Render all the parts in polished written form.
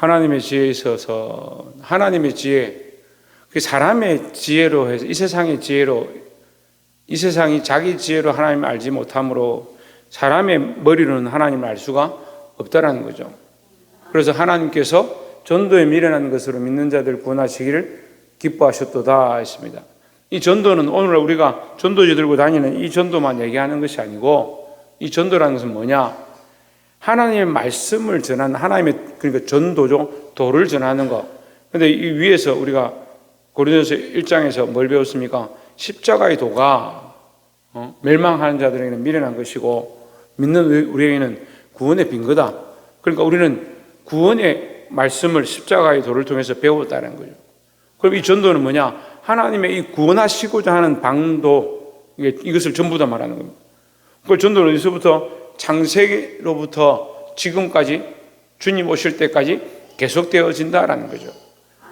하나님의 지혜에 있어서 하나님의 지혜, 그 사람의 지혜로 해서 이 세상의 지혜로, 이 세상이 자기 지혜로 하나님을 알지 못함으로 사람의 머리로는 하나님을 알 수가 없다라는 거죠. 그래서 하나님께서 전도에 미련한 것으로 믿는 자들 구원하시기를 기뻐하셨도다 했습니다. 이 전도는 오늘 우리가 전도지 들고 다니는 이 전도만 얘기하는 것이 아니고, 이 전도라는 것은 뭐냐? 하나님의 말씀을 전하는, 하나님의 그러니까 전도죠. 도를 전하는 것. 근데 이 위에서 우리가 고린도서 1장에서 뭘 배웠습니까? 십자가의 도가 멸망하는 자들에게는 미련한 것이고 믿는 우리에게는 구원의 빈거다. 그러니까 우리는 구원의 말씀을 십자가의 도를 통해서 배웠다는 거죠. 그럼 이 전도는 뭐냐? 하나님의 이 구원하시고자 하는 방도, 이것을 전부 다 말하는 겁니다. 그 전도는 어디서부터? 창세기로부터 지금까지 주님 오실 때까지 계속되어진다라는 거죠.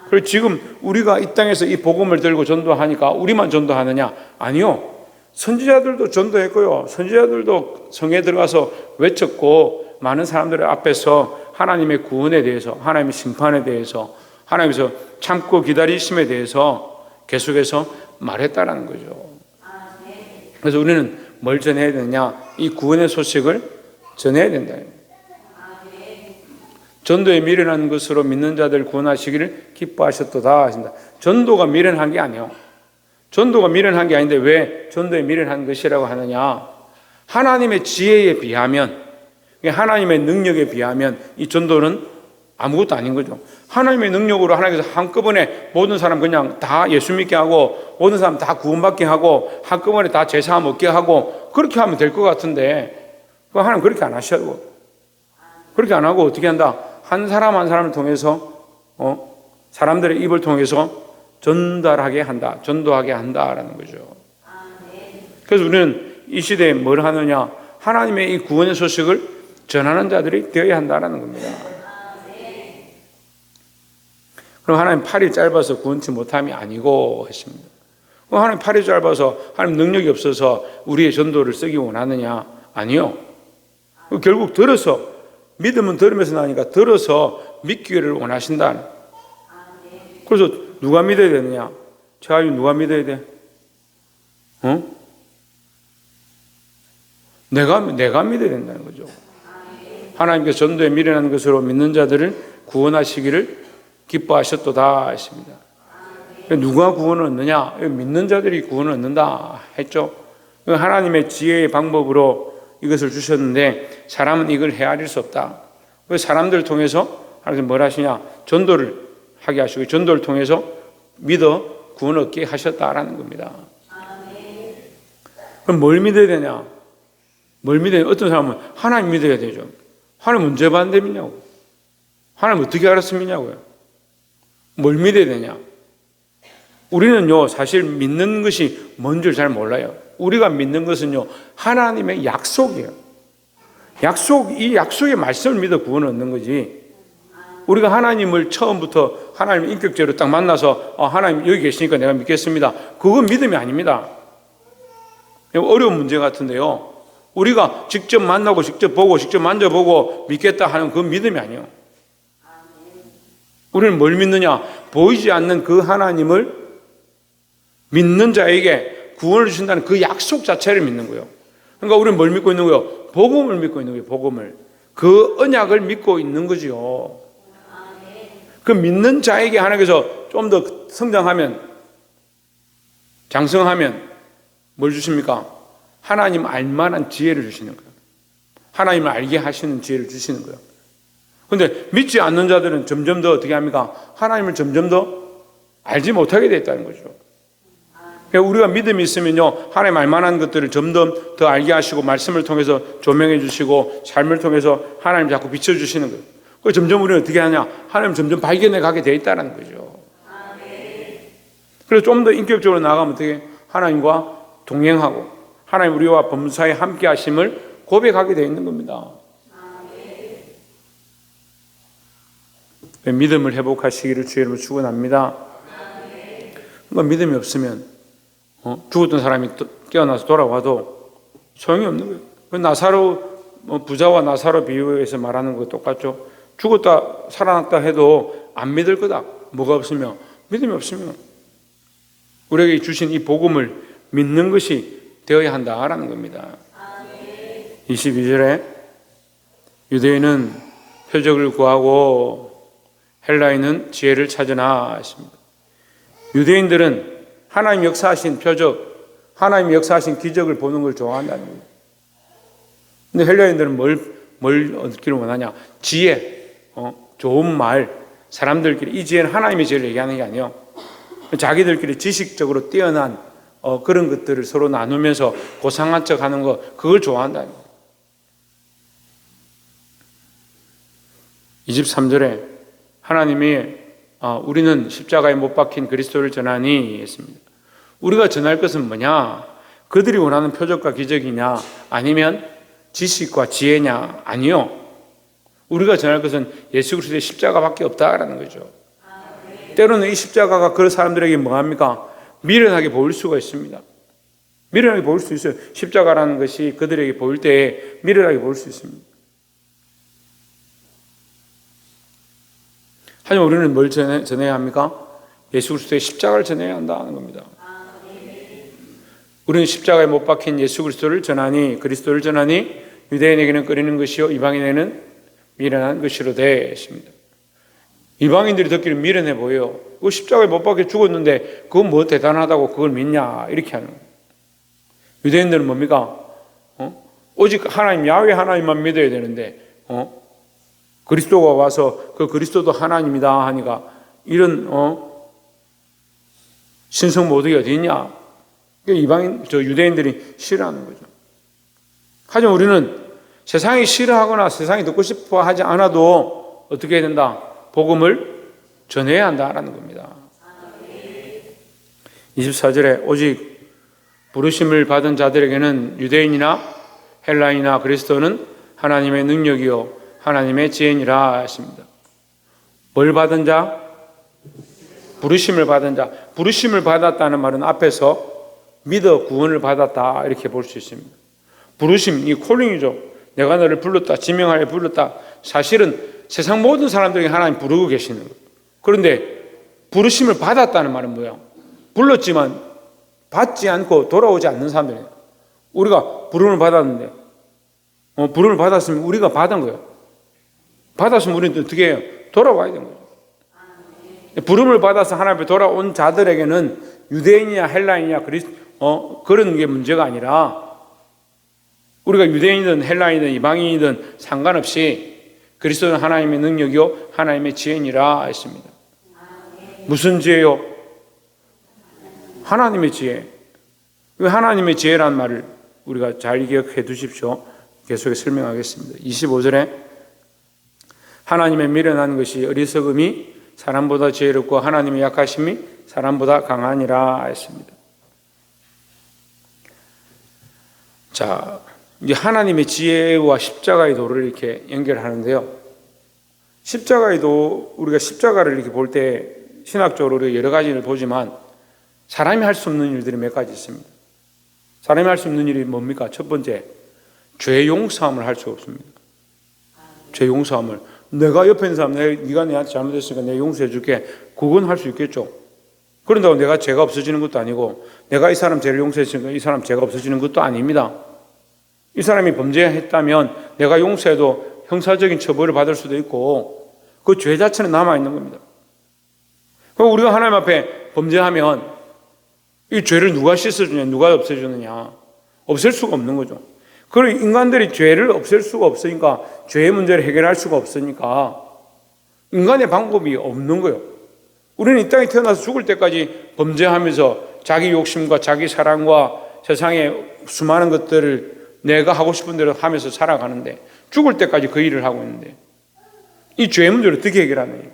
그리고 지금 우리가 이 땅에서 이 복음을 들고 전도하니까 우리만 전도하느냐? 아니요. 선지자들도 전도했고요. 선지자들도 성에 들어가서 외쳤고 많은 사람들 앞에서 하나님의 구원에 대해서, 하나님의 심판에 대해서, 하나님께서 참고 기다리심에 대해서 계속해서 말했다라는 거죠. 그래서 우리는 뭘 전해야 되느냐? 이 구원의 소식을 전해야 된다. 전도에 미련한 것으로 믿는 자들 구원하시기를 기뻐하셨도다 하신다. 전도가 미련한 게 아니에요. 전도가 미련한 게 아닌데 왜 전도에 미련한 것이라고 하느냐? 하나님의 지혜에 비하면, 하나님의 능력에 비하면 이 전도는 아무것도 아닌 거죠. 하나님의 능력으로 하나님께서 한꺼번에 모든 사람 그냥 다 예수 믿게 하고 모든 사람 다 구원받게 하고 한꺼번에 다 제사함 얻게 하고 그렇게 하면 될 것 같은데 하나님 그렇게 안 하셔요. 그렇게 안 하고 어떻게 한다? 한 사람 한 사람을 통해서 사람들의 입을 통해서 전달하게 한다, 전도하게 한다라는 거죠. 그래서 우리는 이 시대에 뭘 하느냐? 하나님의 이 구원의 소식을 전하는 자들이 되어야 한다라는 겁니다. 그럼 하나님 팔이 짧아서 구원치 못함이 아니고 했습니다. 하나님 팔이 짧아서 하나님 능력이 없어서 우리의 전도를 쓰기 원하느냐? 아니요. 결국 들어서, 믿음은 들으면서 나니까 들어서 믿기를 원하신다. 그래서 누가 믿어야 되느냐? 자유 누가 믿어야 돼? 내가 믿어야 된다는 거죠. 하나님께서 전도에 미련한 것으로 믿는 자들을 구원하시기를 기뻐하셨도다 했습니다. 누가 구원을 얻느냐? 믿는 자들이 구원을 얻는다 했죠. 하나님의 지혜의 방법으로 이것을 주셨는데 사람은 이걸 헤아릴 수 없다. 사람들을 통해서 하나님께서 뭘 하시냐? 전도를 하게 하시고 전도를 통해서 믿어 구원을 얻게 하셨다라는 겁니다. 그럼 뭘 믿어야 되냐? 뭘 믿어야 되냐? 어떤 사람은 하나님 믿어야 되죠. 하나님 언제 봤는데 믿냐고. 하나님 어떻게 알아서 믿냐고요. 뭘 믿어야 되냐? 우리는요, 사실 믿는 것이 뭔 줄 잘 몰라요. 우리가 믿는 것은요, 하나님의 약속이에요. 이 약속의 말씀을 믿어 구원을 얻는 거지. 우리가 하나님을 처음부터 하나님 인격적으로 딱 만나서 하나님 여기 계시니까 내가 믿겠습니다. 그건 믿음이 아닙니다. 어려운 문제 같은데요. 우리가 직접 만나고 직접 보고 직접 만져보고 믿겠다 하는 그 믿음이 아니에요. 우리는 뭘 믿느냐? 보이지 않는 그 하나님을 믿는 자에게 구원을 주신다는 그 약속 자체를 믿는 거예요. 그러니까 우리는 뭘 믿고 있는 거예요? 복음을 믿고 있는 거예요. 복음을. 그 언약을 믿고 있는 거죠. 그 믿는 자에게 하나님께서 좀 더 성장하면, 장성하면 뭘 주십니까? 하나님 알만한 지혜를 주시는 거예요. 하나님을 알게 하시는 지혜를 주시는 거예요. 그런데 믿지 않는 자들은 점점 더 어떻게 합니까? 하나님을 점점 더 알지 못하게 됐다는 거죠. 그러니까 우리가 믿음이 있으면요, 하나님 알만한 것들을 점점 더 알게 하시고 말씀을 통해서 조명해 주시고 삶을 통해서 하나님 자꾸 비춰주시는 거예요. 그래서 점점 우리는 어떻게 하냐? 하나님 점점 발견해 가게 돼 있다는 거죠. 그래서 좀 더 인격적으로 나아가면 어떻게 하나님과 동행하고 하나님 우리와 범사에 함께 하심을 고백하게 돼 있는 겁니다. 믿음을 회복하시기를 주의 이름으로 축원합니다. 그러니까 믿음이 없으면 죽었던 사람이 깨어나서 돌아와도 소용이 없는 거예요. 나사로 부자와 나사로 비유에서 말하는 거 똑같죠. 죽었다 살아났다 해도 안 믿을 거다. 뭐가 없으면? 믿음이 없으면. 우리에게 주신 이 복음을 믿는 것이 되어야 한다라는 겁니다. 22절에 유대인은 표적을 구하고 헬라인은 지혜를 찾으나 했습니다. 유대인들은 하나님 역사하신 표적, 하나님 역사하신 기적을 보는 걸 좋아한다는 거예요. 근데 헬라인들은 뭘 얻기를 원하냐? 지혜, 좋은 말, 사람들끼리 이 지혜는 하나님의 지혜를 얘기하는 게 아니에요. 자기들끼리 지식적으로 뛰어난 그런 것들을 서로 나누면서 고상한 척 하는 거, 그걸 좋아한다는 거예요. 23절에 하나님이 우리는 십자가에 못 박힌 그리스도를 전하니 했습니다. 우리가 전할 것은 뭐냐? 그들이 원하는 표적과 기적이냐? 아니면 지식과 지혜냐? 아니요. 우리가 전할 것은 예수 그리스도의 십자가밖에 없다라는 거죠. 때로는 이 십자가가 그 사람들에게 뭐합니까? 미련하게 보일 수가 있습니다. 미련하게 보일 수 있어요. 십자가라는 것이 그들에게 보일 때에 미련하게 보일 수 있습니다. 하지만 우리는 뭘 전해야 합니까? 예수 그리스도의 십자가를 전해야 한다는 겁니다. 우리는 십자가에 못 박힌 예수 그리스도를 전하니, 그리스도를 전하니 유대인에게는 꺼리는 것이요 이방인에게는 미련한 것이로 되십니다. 이방인들이 듣기를 미련해 보여요. 그 십자가에 못 박혀 죽었는데 그건 뭐 대단하다고 그걸 믿냐 이렇게 하는 거예요. 유대인들은 뭡니까? 오직 하나님 야훼 하나님만 믿어야 되는데 그리스도가 와서 그 그리스도도 하나님이다 하니까 이런 신성 모독이 어디 있냐? 유대인들이 싫어하는 거죠. 하지만 우리는 세상이 싫어하거나 세상이 듣고 싶어 하지 않아도 어떻게 해야 된다? 복음을 전해야 한다라는 겁니다. 24절에 오직 부르심을 받은 자들에게는 유대인이나 헬라인이나 그리스도는 하나님의 능력이요 하나님의 지혜니라 하십니다. 뭘 받은 자? 부르심을 받은 자. 부르심을 받았다는 말은 앞에서 믿어 구원을 받았다 이렇게 볼 수 있습니다. 부르심, 이 콜링이죠. 내가 너를 불렀다, 지명하여 불렀다. 사실은 세상 모든 사람들에게 하나님 부르고 계시는 거예요. 그런데 부르심을 받았다는 말은 뭐예요? 불렀지만 받지 않고 돌아오지 않는 사람들이에요. 우리가 부름을 받았는데 부름을 받았으면 우리가 받은 거예요. 받았으면 우리는 어떻게 해요? 돌아와야 되는 거예요. 부름을 받아서 하나님 앞에 돌아온 자들에게는 유대인이냐 헬라인이냐 그런 게 문제가 아니라 우리가 유대인이든 헬라인이든 이방인이든 상관없이 그리스도는 하나님의 능력이요 하나님의 지혜니라 했습니다. 무슨 지혜요? 하나님의 지혜. 왜 하나님의 지혜라는 말을 우리가 잘 기억해 두십시오. 계속 설명하겠습니다. 25절에 하나님의 미련한 것이 어리석음이 사람보다 지혜롭고 하나님의 약하심이 사람보다 강하니라 했습니다. 자, 이제 하나님의 지혜와 십자가의 도를 이렇게 연결하는데요. 십자가의 도, 우리가 십자가를 이렇게 볼 때 신학적으로 여러 가지를 보지만 사람이 할 수 없는 일들이 몇 가지 있습니다. 사람이 할 수 없는 일이 뭡니까? 첫 번째, 죄 용서함을 할 수 없습니다. 죄 용서함을. 내가 옆에 있는 사람, 네가 내한테 잘못했으니까 내가 용서해 줄게. 그건 할 수 있겠죠. 그런다고 내가 죄가 없어지는 것도 아니고 내가 이 사람 죄를 용서했으니까 이 사람 죄가 없어지는 것도 아닙니다. 이 사람이 범죄했다면 내가 용서해도 형사적인 처벌을 받을 수도 있고 그 죄 자체는 남아있는 겁니다. 그럼 우리가 하나님 앞에 범죄하면 이 죄를 누가 씻어주냐, 누가 없애주느냐? 없앨 수가 없는 거죠. 그리고 인간들이 죄를 없앨 수가 없으니까 죄의 문제를 해결할 수가 없으니까 인간의 방법이 없는 거예요. 우리는 이 땅에 태어나서 죽을 때까지 범죄하면서 자기 욕심과 자기 사랑과 세상의 수많은 것들을 내가 하고 싶은 대로 하면서 살아가는데 죽을 때까지 그 일을 하고 있는데 이 죄의 문제를 어떻게 해결하느냐?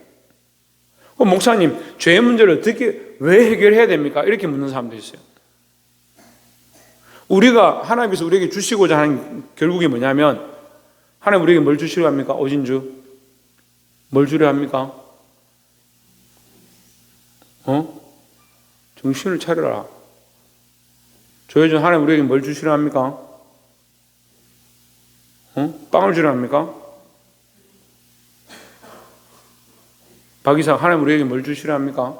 목사님, 죄의 문제를 왜 해결해야 됩니까? 이렇게 묻는 사람도 있어요. 우리가 하나님께서 우리에게 주시고자 하는 결국이 뭐냐면 하나님 우리에게 뭘 주시려 합니까? 오진주? 뭘 주려 합니까? 정신을 차려라. 조혜준, 하나님 우리에게 뭘 주시려 합니까? 빵을 주려 합니까? 박 이사, 하나님 우리에게 뭘 주시려 합니까?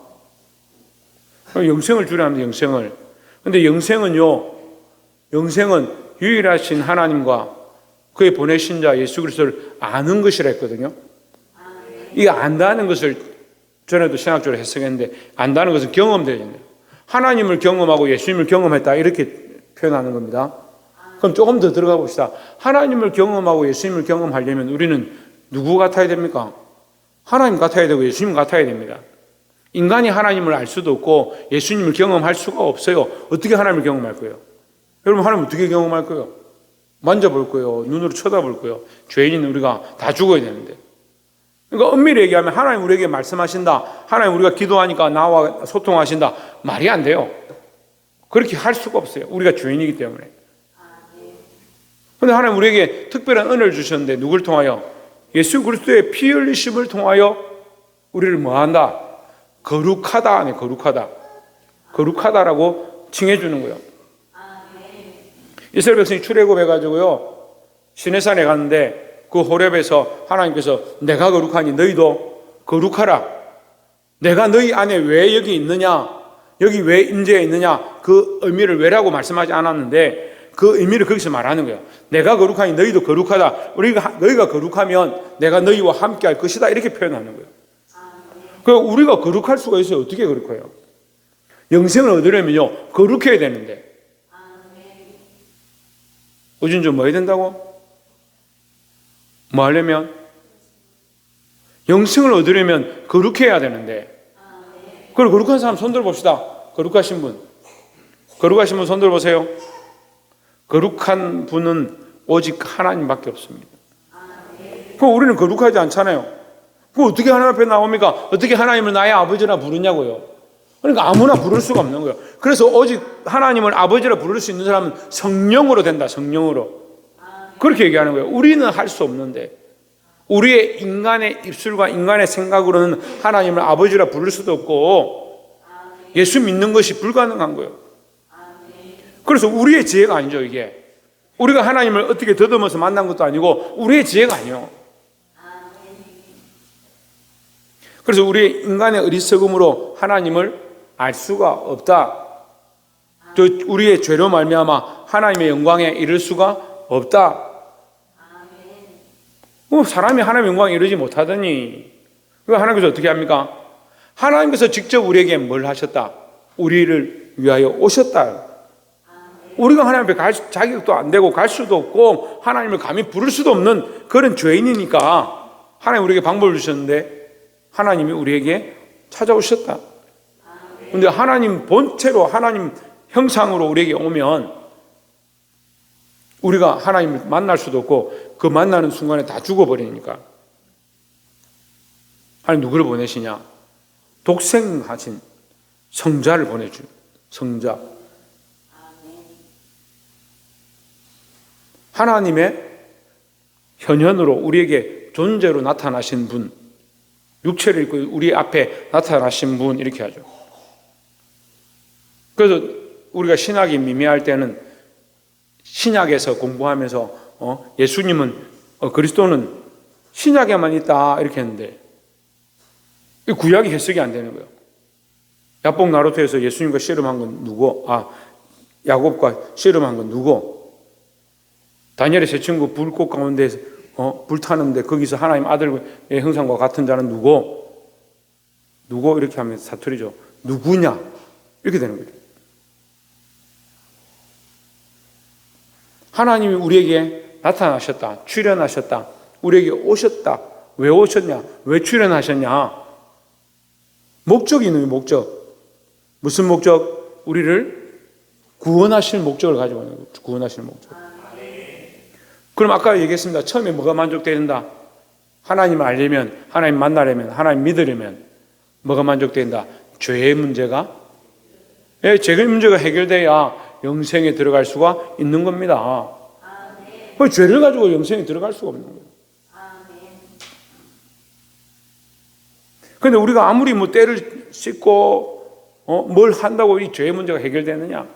영생을 주려 합니다. 영생을. 근데 영생은 유일하신 하나님과 그의 보내신 자 예수 그리스도를 아는 것이라 했거든요. 이 안다는 것을 전에도 신학적으로 해석했는데, 안다는 것은 경험되는데, 하나님을 경험하고 예수님을 경험했다 이렇게 표현하는 겁니다. 그럼 조금 더 들어가 봅시다. 하나님을 경험하고 예수님을 경험하려면 우리는 누구 같아야 됩니까? 하나님 같아야 되고 예수님 같아야 됩니다. 인간이 하나님을 알 수도 없고 예수님을 경험할 수가 없어요. 어떻게 하나님을 경험할 거예요? 여러분, 하나님 어떻게 경험할 거예요? 만져볼 거예요. 눈으로 쳐다볼 거예요. 죄인인 우리가 다 죽어야 되는데. 그러니까 엄밀히 얘기하면 하나님 우리에게 말씀하신다, 하나님 우리가 기도하니까 나와 소통하신다, 말이 안 돼요. 그렇게 할 수가 없어요. 우리가 죄인이기 때문에. 그런데 하나님 우리에게 특별한 은혜를 주셨는데, 누굴 통하여? 예수 그리스도의 피 흘리심을 통하여 우리를 뭐한다? 거룩하다. 아니, 거룩하다. 거룩하다라고 칭해주는 거예요. 이스라엘 백성이 출애굽해가지고요, 시내산에 갔는데 그 호렙에서 하나님께서 내가 거룩하니 너희도 거룩하라. 내가 너희 안에 왜 여기 있느냐, 여기 왜 임재해 있느냐, 그 의미를 왜라고 말씀하지 않았는데 그 의미를 거기서 말하는 거예요. 내가 거룩하니 너희도 거룩하다. 너희가 거룩하면 내가 너희와 함께 할 것이다. 이렇게 표현하는 거예요. 그러니까 우리가 거룩할 수가 있어요. 어떻게 거룩해요? 영생을 얻으려면요, 거룩해야 되는데. 어진저 뭐 해야 된다고? 뭐 하려면? 영생을 얻으려면 거룩해야 되는데. 그럼 거룩한 사람 손 들어봅시다. 거룩하신 분. 거룩하신 분 손 들어보세요. 거룩한 분은 오직 하나님밖에 없습니다. 그럼 우리는 거룩하지 않잖아요. 그럼 어떻게 하나님 앞에 나옵니까? 어떻게 하나님을 나의 아버지라 부르냐고요. 그러니까 아무나 부를 수가 없는 거예요. 그래서 오직 하나님을 아버지라 부를 수 있는 사람은 성령으로 된다. 성령으로. 그렇게 얘기하는 거예요. 우리는 할 수 없는데, 우리의 인간의 입술과 인간의 생각으로는 하나님을 아버지라 부를 수도 없고 예수 믿는 것이 불가능한 거예요. 그래서 우리의 지혜가 아니죠. 이게 우리가 하나님을 어떻게 더듬어서 만난 것도 아니고 우리의 지혜가 아니에요. 그래서 우리 인간의 어리석음으로 하나님을 알 수가 없다. 또 우리의 죄로 말미암아 하나님의 영광에 이를 수가 없다. 사람이 하나님의 영광에 이르지 못하더니 하나님께서 어떻게 합니까? 하나님께서 직접 우리에게 뭘 하셨다? 우리를 위하여 오셨다. 우리가 하나님 앞에 갈 자격도 안 되고 갈 수도 없고 하나님을 감히 부를 수도 없는 그런 죄인이니까 하나님 우리에게 방법을 주셨는데 하나님이 우리에게 찾아오셨다. 그런데 하나님 본체로 하나님 형상으로 우리에게 오면 우리가 하나님을 만날 수도 없고 그 만나는 순간에 다 죽어버리니까 하나님 누구를 보내시냐? 독생하신 성자를 보내주. 성자. 하나님의 현현으로 우리에게 존재로 나타나신 분, 육체를 입고 우리 앞에 나타나신 분, 이렇게 하죠. 그래서 우리가 신학이 미미할 때는 신약에서 공부하면서 예수님은 그리스도는 신약에만 있다 이렇게 했는데 구약이 해석이 안 되는 거예요. 야복 나루토에서 예수님과 씨름한 건 누구? 야곱과 씨름한 건 누구? 다니엘의 세 친구 불꽃 가운데서 불타는데 거기서 하나님 아들의 형상과 같은 자는 누구? 이렇게 하면 사투리죠. 누구냐? 이렇게 되는 거죠. 하나님이 우리에게 나타나셨다. 출현하셨다. 우리에게 오셨다. 왜 오셨냐? 왜 출현하셨냐? 목적이 있는 목적. 무슨 목적? 우리를 구원하실 목적을 가지고 있는 거예요. 구원하실 목적. 그럼 아까 얘기했습니다. 처음에 뭐가 만족된다? 하나님을 알려면, 하나님 만나려면, 하나님 믿으려면 뭐가 만족된다? 죄의 문제가? 죄의 문제가 해결돼야 영생에 들어갈 수가 있는 겁니다. 그 죄를 가지고 영생에 들어갈 수가 없는 거예요. 그런데 우리가 아무리 때를 씻고 뭘 한다고 이 죄의 문제가 해결되느냐?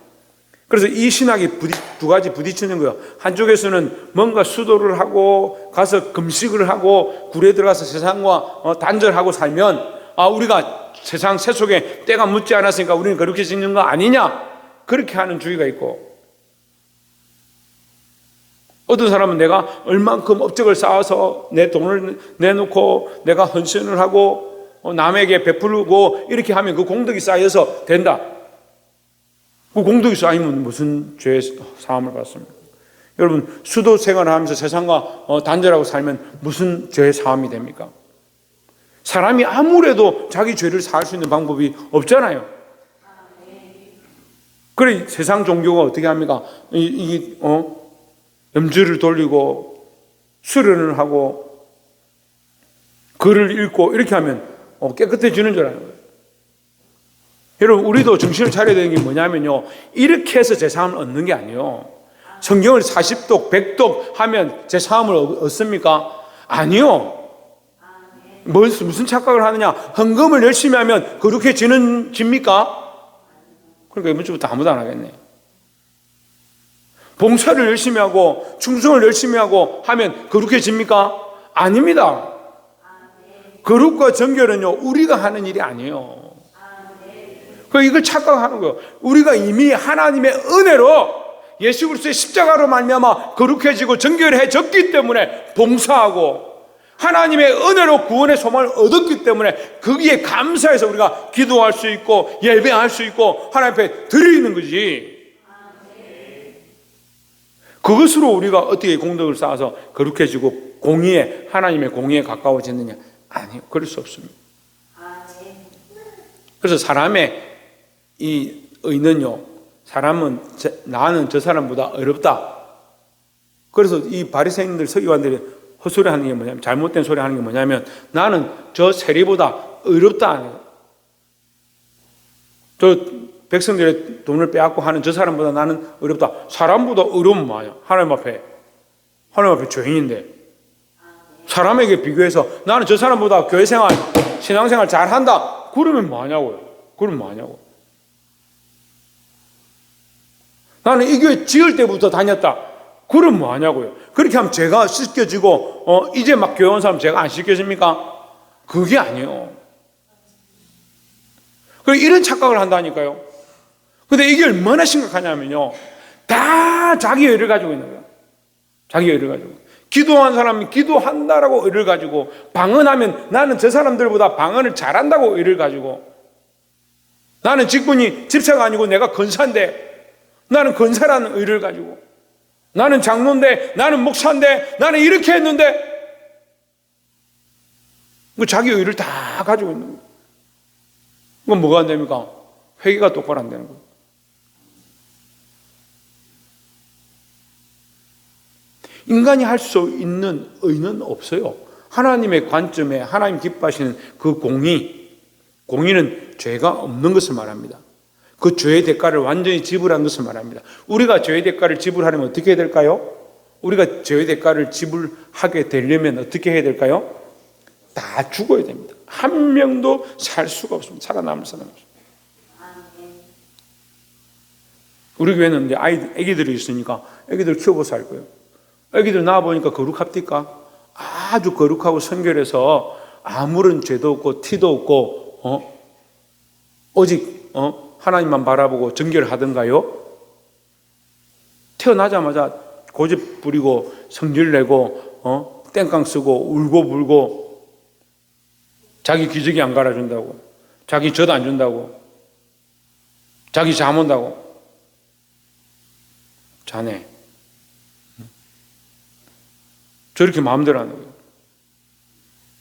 그래서 이 신학이 두 가지 부딪히는 거예요. 한쪽에서는 뭔가 수도를 하고 가서 금식을 하고 굴에 들어가서 세상과 단절하고 살면 우리가 세상 세속에 때가 묻지 않았으니까 우리는 거룩해지는 거 아니냐, 그렇게 하는 주의가 있고, 어떤 사람은 내가 얼만큼 업적을 쌓아서 내 돈을 내놓고 내가 헌신을 하고 남에게 베풀고 이렇게 하면 그 공덕이 쌓여서 된다. 그 공덕이 쌓이면 무슨 죄 사함을 받습니까? 여러분, 수도 생활을 하면서 세상과 단절하고 살면 무슨 죄 사함이 됩니까? 사람이 아무래도 자기 죄를 사할 수 있는 방법이 없잖아요. 그래 세상 종교가 어떻게 합니까? 염주를 돌리고 수련을 하고 글을 읽고 이렇게 하면 깨끗해지는 줄 아는 거예요. 여러분, 우리도 정신을 차려야 되는 게 뭐냐면요, 이렇게 해서 제사함을 얻는 게 아니에요. 성경을 40독 100독 하면 제사함을 얻습니까? 아니요. 무슨 착각을 하느냐, 헌금을 열심히 하면 거룩해집니까? 그러니까 이번주부터 아무도 안 하겠네. 봉사를 열심히 하고 충성을 열심히 하고 하면 거룩해집니까? 아닙니다. 거룩과 정결은요, 우리가 하는 일이 아니에요. 이걸 착각하는 거예요. 우리가 이미 하나님의 은혜로 예수 그리스도의 십자가로 말미암아 거룩해지고 정결해졌기 때문에 봉사하고, 하나님의 은혜로 구원의 소망을 얻었기 때문에 거기에 감사해서 우리가 기도할 수 있고 예배할 수 있고 하나님 앞에 드리는 거지. 그것으로 우리가 어떻게 공덕을 쌓아서 거룩해지고 공의에, 하나님의 공의에 가까워졌느냐? 아니요, 그럴 수 없습니다. 그래서 사람의 이 의는요, 사람은 나는 저 사람보다 어렵다. 그래서 이 바리새인들 서기관들이 헛소리 하는 게 뭐냐면, 잘못된 소리 하는 게 뭐냐면, 나는 저 세리보다 어렵다. 저 백성들의 돈을 빼앗고 하는 저 사람보다 나는 어렵다. 사람보다 어려운 뭐야? 하나님 앞에 죄인인데 사람에게 비교해서 나는 저 사람보다 교회생활, 신앙생활 잘한다. 그러면 뭐하냐고요? 나는 이 교회 지을 때부터 다녔다. 그럼 뭐하냐고요? 그렇게 하면 죄가 씻겨지고 이제 막 교회 온 사람 죄가 안 씻겨집니까? 그게 아니에요. 이런 착각을 한다니까요. 근데 이게 얼마나 심각하냐면요, 다 자기 의를 가지고 있는 거예요. 자기 의를 가지고. 기도한 사람이 기도한다라고 의를 가지고, 방언하면 나는 저 사람들보다 방언을 잘한다고 의를 가지고, 나는 직분이 집사가 아니고 내가 권사인데 나는 권사라는 의를 가지고, 나는 장로인데 나는 목사인데 나는 이렇게 했는데, 자기 의를 다 가지고 있는 거예요. 그건 뭐가 안 됩니까? 회개가 똑바로 안 되는 거예요. 인간이 할 수 있는 의는 없어요. 하나님의 관점에 하나님 기뻐하시는 그 공의는 죄가 없는 것을 말합니다. 그 죄의 대가를 완전히 지불한 것을 말합니다. 우리가 죄의 대가를 지불하려면 어떻게 해야 될까요? 우리가 죄의 대가를 지불하게 되려면 어떻게 해야 될까요? 다 죽어야 됩니다. 한 명도 살 수가 없습니다. 살아남을 사람이 없습니다. 우리 교회는 이제 애기들이 있으니까 애기들 키워보서 알 거예요. 애기들 낳아보니까 거룩합니까? 아주 거룩하고 선결해서 아무런 죄도 없고 티도 없고 오직 하나님만 바라보고 정결하던가요? 태어나자마자 고집 부리고 성질 내고 땡깡 쓰고 울고 불고, 자기 기저귀 안 갈아준다고, 자기 젖 안 준다고, 자기 잠 온다고. 자네 저렇게 마음대로 하는 거예요.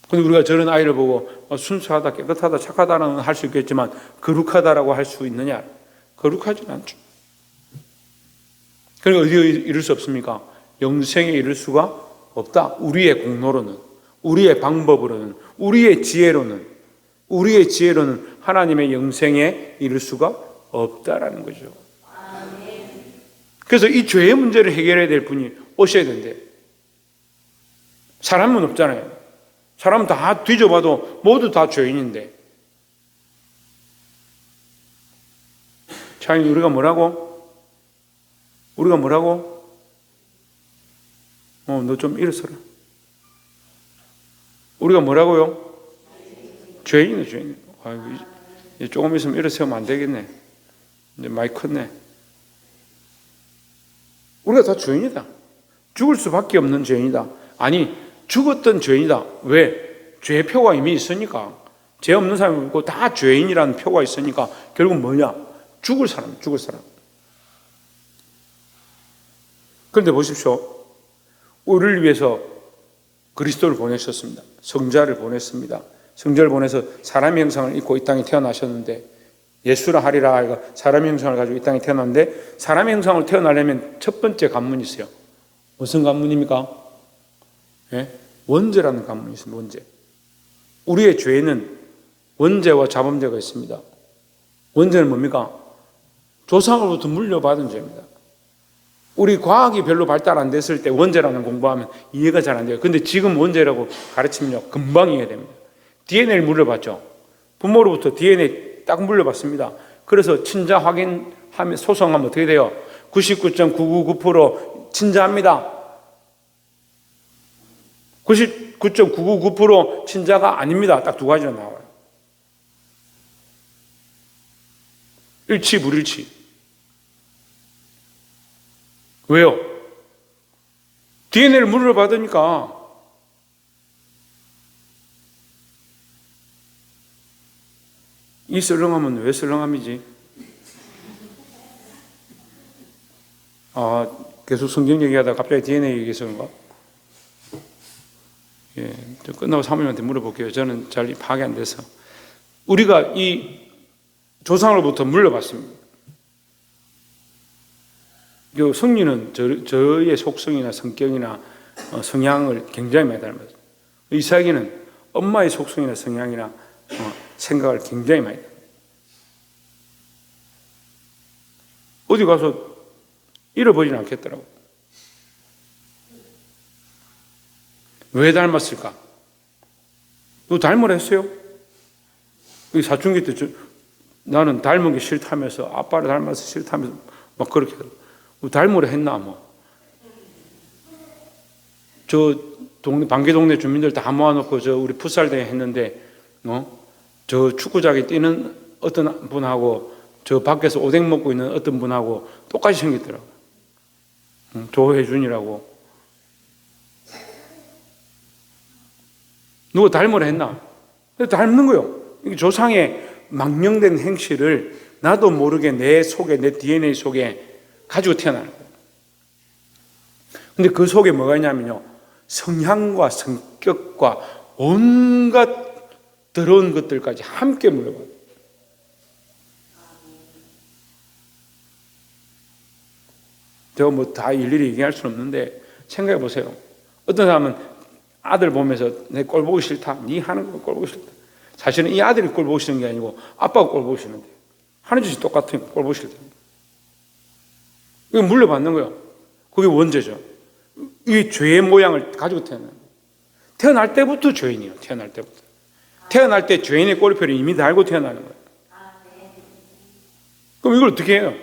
근데 우리가 저런 아이를 보고 순수하다, 깨끗하다, 착하다는 할 수 있겠지만 거룩하다라고 할 수 있느냐? 거룩하지는 않죠. 그러니까 어디에 이룰 수 없습니까? 영생에 이룰 수가 없다. 우리의 공로로는, 우리의 방법으로는, 우리의 지혜로는 하나님의 영생에 이룰 수가 없다라는 거죠. 그래서 이 죄의 문제를 해결해야 될 분이 오셔야 된대. 사람은 없잖아요. 사람 다 뒤져봐도 모두 다 죄인인데. 자, 우리가 뭐라고? 너 좀 일어서라. 우리가 뭐라고요? 죄인이네, 죄인. 아이고, 이제 조금 있으면 일어서면 안 되겠네. 이제 많이 컸네. 우리가 다 죄인이다. 죽을 수밖에 없는 죄인이다. 아니, 죽었던 죄인이다. 왜? 죄의 표가 이미 있으니까. 죄 없는 사람이 있고 다 죄인이라는 표가 있으니까 결국 뭐냐? 죽을 사람, 죽을 사람. 그런데 보십시오. 우리를 위해서 그리스도를 보내셨습니다. 성자를 보냈습니다. 성자를 보내서 사람의 형상을 입고 이 땅에 태어나셨는데, 예수라 하리라 하여가 사람의 형상을 가지고 이 땅에 태어났는데, 사람의 형상을 태어나려면 첫 번째 관문이 있어요. 무슨 관문입니까? 예? 원죄라는 관문이 있습니다. 원죄. 우리의 죄는 원죄와 자범죄가 있습니다. 원죄는 뭡니까? 조상으로부터 물려받은 죄입니다. 우리 과학이 별로 발달 안 됐을 때 원죄라는 공부하면 이해가 잘 안 돼요. 근데 지금 원죄라고 가르치면요, 금방 이해가 됩니다. DNA를 물려받죠. 부모로부터 DNA 딱 물려받습니다. 그래서 친자 확인하면 소송하면 어떻게 돼요? 99.999% 친자입니다. 99.999% 친자가 아닙니다. 딱 두 가지로 나와요. 일치, 불일치. 왜요? DNA를 물려받으니까. 이 썰렁함은 왜 썰렁함이지? 계속 성경 얘기하다가 갑자기 DNA 얘기해서 그런가? 예, 끝나고 사모님한테 물어볼게요. 저는 잘 파악이 안 돼서. 우리가 이 조상으로부터 물려받습니다. 성리는 저의 속성이나 성격이나 성향을 굉장히 많이 닮았어요. 이삭이는 엄마의 속성이나 성향이나 생각을 굉장히 많이 닮았어요. 어디 가서 잃어버리진 않겠더라고요. 왜 닮았을까? 너 닮으라 했어요? 사춘기 때 나는 닮은 게 싫다면서, 아빠를 닮아서 싫다면서 막 그렇게 닮으라 했나 뭐. 방계 동네 주민들 다 모아놓고 우리 풋살 대회 했는데, 저 축구장에 뛰는 어떤 분하고 저 밖에서 오뎅 먹고 있는 어떤 분하고 똑같이 생겼더라고. 조혜준이라고. 누가 닮으라 했나? 닮는 거요. 이게 조상의 망령된 행실을 나도 모르게 내 속에, 내 DNA 속에 가지고 태어나는 거예요. 근데 그 속에 뭐가 있냐면요, 성향과 성격과 온갖 더러운 것들까지 함께 물려봐요. 제가 뭐 다 일일이 얘기할 수는 없는데 생각해 보세요. 어떤 사람은 아들 보면서 내 꼴 보기 싫다, 네 하는 거 꼴 보기 싫다. 사실은 이 아들이 꼴 보기 싫은 게 아니고 아빠가 꼴 보기 싫은데, 하는 짓이 똑같으니까 꼴 보기 싫다. 이거 물려받는 거예요. 그게 원죄죠. 이 죄의 모양을 가지고 태어나는 거예요. 태어날 때부터 죄인이에요. 태어날 때부터. 태어날 때 죄인의 꼬리표를 이미 달고 태어나는 거예요. 그럼 이걸 어떻게 해요?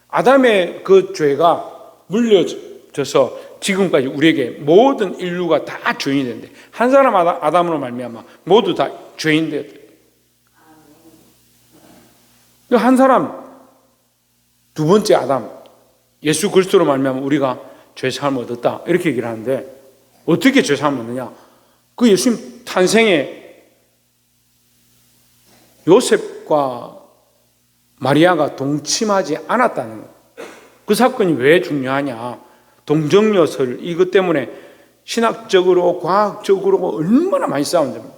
아담의 그 죄가 물려져서 지금까지 우리에게 모든 인류가 다 죄인이 된대. 한 사람 아담으로 말미암아 모두 다 죄인 됐대. 한 사람, 두 번째 아담, 예수 그리스도로 말미암아 우리가 죄사함을 얻었다, 이렇게 얘기를 하는데, 어떻게 죄사함을 얻느냐? 그 예수님 탄생에 요셉과 마리아가 동침하지 않았다는 거예요. 그 사건이 왜 중요하냐? 동정녀설, 이것 때문에 신학적으로 과학적으로 얼마나 많이 싸운답니다.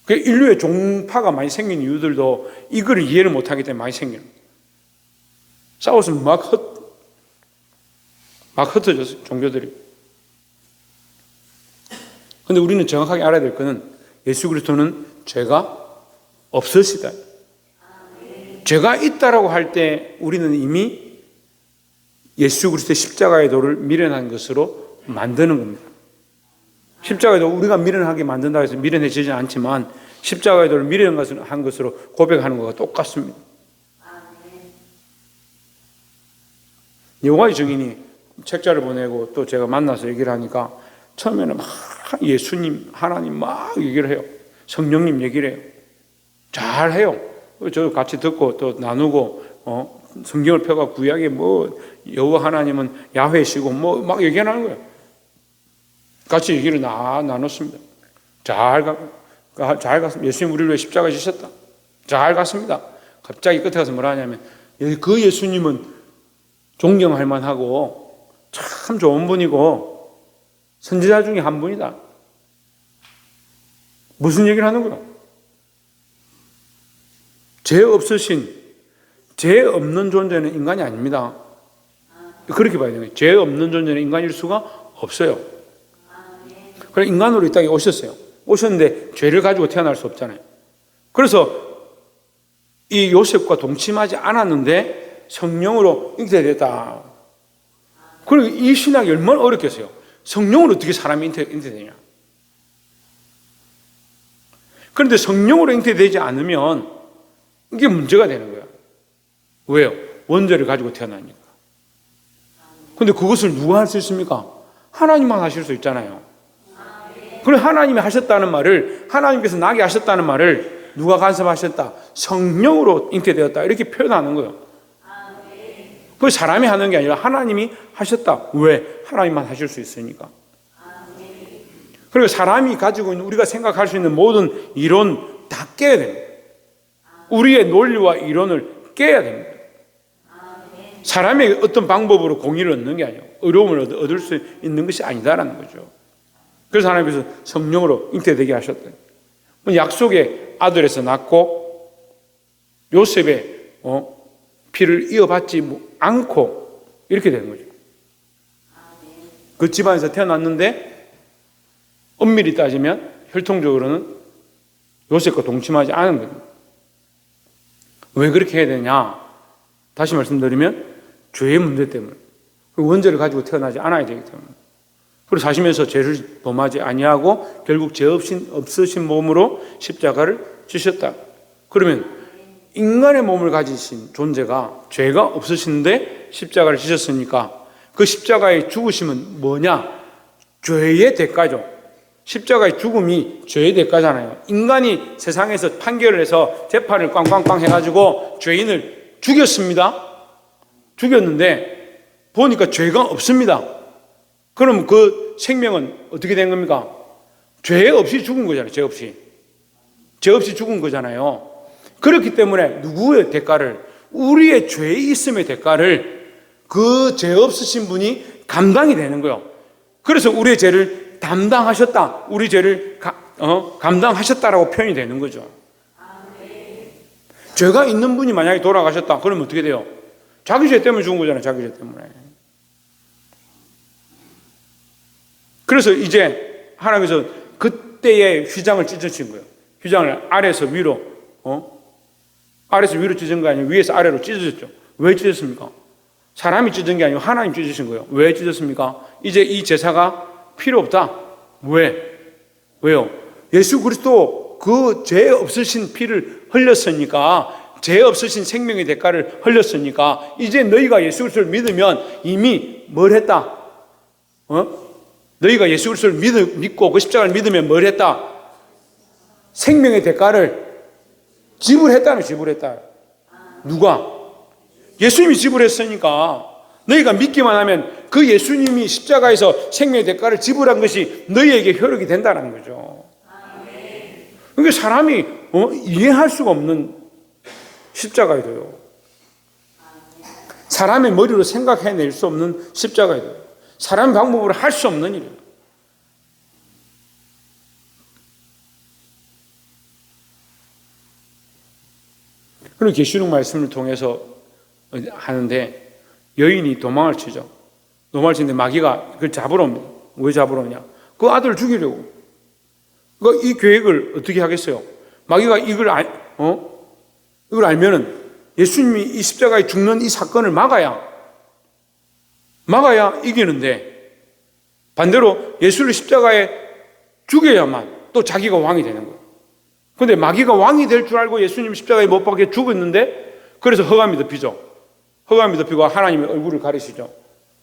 그 인류의 종파가 많이 생긴 이유들도 이걸 이해를 못하기 때문에 많이 생겨요. 싸워서 막 흩어졌어요, 종교들이. 근데 우리는 정확하게 알아야 될 것은 예수 그리스도는 죄가 없으시다. 죄가 있다라고 할 때 우리는 이미 예수 그리스도의 십자가의 도를 미련한 것으로 만드는 겁니다. 십자가의 도, 우리가 미련하게 만든다고 해서 미련해지지 않지만 십자가의 도를 미련한 것으로 고백하는 것과 똑같습니다. 여호와의 증인이 책자를 보내고 또 제가 만나서 얘기를 하니까 처음에는 막 예수님, 하나님 막 얘기를 해요. 성령님 얘기를 해요. 잘 해요. 저 같이 듣고 또 나누고, 성경을 펴가 구약에 뭐, 여호와 하나님은 야훼시고 뭐 막 얘기하는 거예요. 같이 얘기를 나눴습니다. 잘 갔습니다. 예수님 우리를 위해 십자가 지셨다. 잘 갔습니다. 갑자기 끝에 가서 뭐라 하냐면, 그 예수님은 존경할 만하고 참 좋은 분이고 선지자 중에 한 분이다. 무슨 얘기를 하는 거야? 죄 없는 존재는 인간이 아닙니다. 그렇게 봐야 되는 거예요. 죄 없는 존재는 인간일 수가 없어요. 그래 인간으로 이 땅에 오셨어요. 오셨는데 죄를 가지고 태어날 수 없잖아요. 그래서 이 요셉과 동침하지 않았는데 성령으로 잉태됐다. 그리고 이 신학이 얼마나 어렵겠어요. 성령으로 어떻게 사람이 잉태되냐. 그런데 성령으로 잉태되지 않으면 이게 문제가 되는 거야. 왜요? 원죄를 가지고 태어나니까. 그런데 그것을 누가 할 수 있습니까? 하나님만 하실 수 있잖아요. 그럼 하나님이 하셨다는 말을, 하나님께서 나게 하셨다는 말을 누가 간섭하셨다? 성령으로 잉태되었다. 이렇게 표현하는 거예요. 그 사람이 하는 게 아니라 하나님이 하셨다. 왜? 하나님만 하실 수 있으니까. 그리고 사람이 가지고 있는 우리가 생각할 수 있는 모든 이론 다 깨야 됩니다. 우리의 논리와 이론을 깨야 됩니다. 사람의 어떤 방법으로 공의를 얻는 게 아니에요. 의로움을 얻을 수 있는 것이 아니다라는 거죠. 그래서 하나님께서 성령으로 잉태되게 하셨다. 약속의 아들에서 낳고 요셉의 피를 이어받지 않고 이렇게 되는 거죠. 그 집안에서 태어났는데 엄밀히 따지면 혈통적으로는 요셉과 동침하지 않은 겁니다. 왜 그렇게 해야 되냐? 다시 말씀드리면 죄의 문제 때문에, 원죄를 가지고 태어나지 않아야 되기 때문에, 그리고 사시면서 죄를 범하지 아니하고 결국 죄 없으신 몸으로 십자가를 지셨다. 그러면 인간의 몸을 가지신 존재가 죄가 없으신데 십자가를 지셨으니까 그 십자가의 죽으심은 뭐냐? 죄의 대가죠. 십자가의 죽음이 죄의 대가잖아요. 인간이 세상에서 판결을 해서 재판을 꽝꽝꽝 해가지고 죄인을 죽였습니다. 죽였는데 보니까 죄가 없습니다. 그럼 그 생명은 어떻게 된 겁니까? 죄 없이 죽은 거잖아요. 죄 없이 죽은 거잖아요. 그렇기 때문에 누구의 대가를, 우리의 죄 있음의 대가를 그 죄 없으신 분이 감당이 되는 거예요. 그래서 우리의 죄를 담당하셨다, 우리 죄를 감당하셨다라고 표현이 되는 거죠. 죄가 있는 분이 만약에 돌아가셨다 그러면 어떻게 돼요? 자기 죄 때문에 죽은 거잖아요. 자기 죄 때문에. 그래서 이제 하나님께서 그때의 휘장을 찢으신 거예요. 휘장을 아래에서 위로 찢은 거 아니에요. 위에서 아래로 찢어졌죠. 왜 찢었습니까? 사람이 찢은 게 아니고 하나님 찢으신 거예요. 왜 찢었습니까? 이제 이 제사가 필요 없다. 왜요? 예수 그리스도 그 죄 없으신 피를 흘렸으니까, 죄 없으신 생명의 대가를 흘렸으니까 이제 너희가 예수 그리스도를 믿으면 이미 뭘 했다? 너희가 예수 그리스도를 믿고 그 십자가를 믿으면 뭘 했다? 생명의 대가를 지불했다. 누가? 예수님이 지불했으니까 너희가 믿기만 하면 그 예수님이 십자가에서 생명의 대가를 지불한 것이 너희에게 효력이 된다는 거죠. 그러니까 사람이 이해할 수가 없는 십자가이도요. 사람의 머리로 생각해낼 수 없는 십자가이도요. 사람 방법으로 할 수 없는 일이에요. 그리고 계시록 말씀을 통해서 하는데 여인이 도망을 치죠. 도망을 치는데 마귀가 그걸 잡으러 옵니다. 왜 잡으러 오냐? 그 아들을 죽이려고. 그러니까 이 계획을 어떻게 하겠어요? 마귀가 이걸 알면은 예수님이 이 십자가에 죽는 이 사건을 막아야 이기는데, 반대로 예수를 십자가에 죽여야만 또 자기가 왕이 되는 거예요. 그런데 마귀가 왕이 될 줄 알고 예수님 십자가에 못 박혀 죽었는데, 그래서 흑암이 덮이죠. 흑암이 덮이고 하나님의 얼굴을 가리시죠.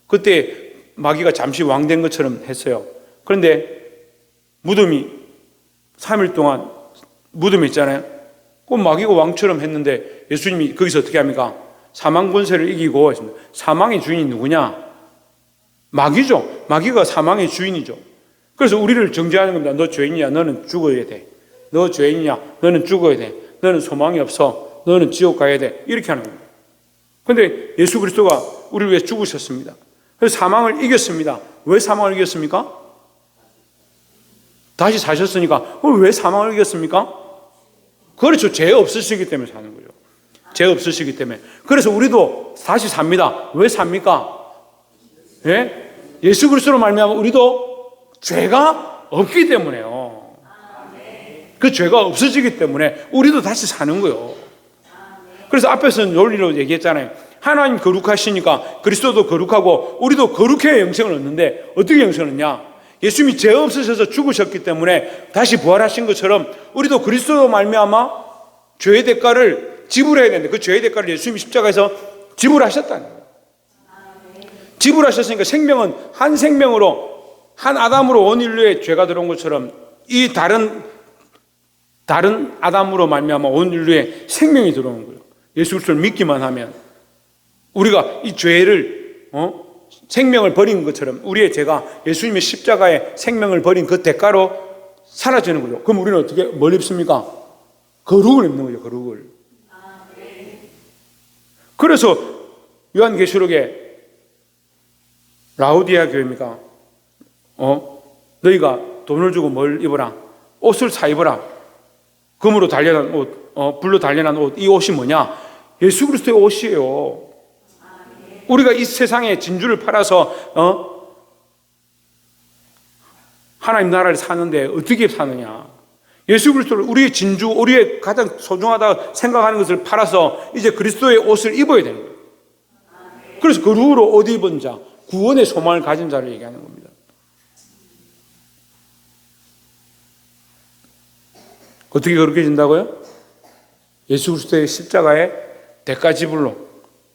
그때 마귀가 잠시 왕된 것처럼 했어요. 그런데 무덤이 3일 동안 무덤에 있잖아요. 그 마귀가 왕처럼 했는데 예수님이 거기서 어떻게 합니까? 사망 권세를 이기고 했습니다. 사망의 주인이 누구냐? 마귀죠. 마귀가 사망의 주인이죠. 그래서 우리를 정죄하는 겁니다. 너 죄인이야. 너는 죽어야 돼. 너 죄인이야. 너는 죽어야 돼. 너는 소망이 없어. 너는 지옥 가야 돼. 이렇게 하는 겁니다. 그런데 예수 그리스도가 우리를 위해 죽으셨습니다. 그래서 사망을 이겼습니다. 왜 사망을 이겼습니까? 다시 사셨으니까. 왜 사망을 이겼습니까? 그렇죠. 죄 없으시기 때문에 사는 거죠. 죄 없으시기 때문에. 그래서 우리도 다시 삽니다. 왜 삽니까? 예? 예수 그리스도로 말미암아 우리도 죄가 없기 때문에요. 그 죄가 없어지기 때문에 우리도 다시 사는 거예요. 그래서 앞에서 논리로 얘기했잖아요. 하나님 거룩하시니까 그리스도도 거룩하고 우리도 거룩해야 영생을 얻는데 어떻게 영생을 얻냐? 예수님이 죄 없으셔서 죽으셨기 때문에 다시 부활하신 것처럼 우리도 그리스도로 말미암아 죄의 대가를 지불해야 되는데 그 죄의 대가를 예수님이 십자가에서 지불하셨다는 거예요. 지불하셨으니까 생명은 한 생명으로 한 아담으로 온 인류에 죄가 들어온 것처럼 이 다른 아담으로 말미암아 온 인류에 생명이 들어오는 거예요. 예수 그리스도를 믿기만 하면 우리가 이 죄를 생명을 버린 것처럼 우리의 죄가 예수님의 십자가에 생명을 버린 그 대가로 사라지는 거죠. 그럼 우리는 어떻게 뭘 입습니까? 거룩을 입는 거죠. 거룩을. 그래서 요한계시록에 라우디아 교회입니까? 너희가 돈을 주고 뭘 입어라? 옷을 사 입어라. 금으로 단련한 옷, 불로 단련한 옷. 이 옷이 뭐냐? 예수 그리스도의 옷이에요. 우리가 이 세상에 진주를 팔아서 하나님 나라를 사는데 어떻게 사느냐? 예수 그리스도를 우리의 진주, 우리의 가장 소중하다 생각하는 것을 팔아서 이제 그리스도의 옷을 입어야 되는 거예요. 그래서 거룩으로 옷 입은 자, 구원의 소망을 가진 자를 얘기하는 겁니다. 어떻게 거룩해진다고요? 예수 그리스도의 십자가의 대가 지불로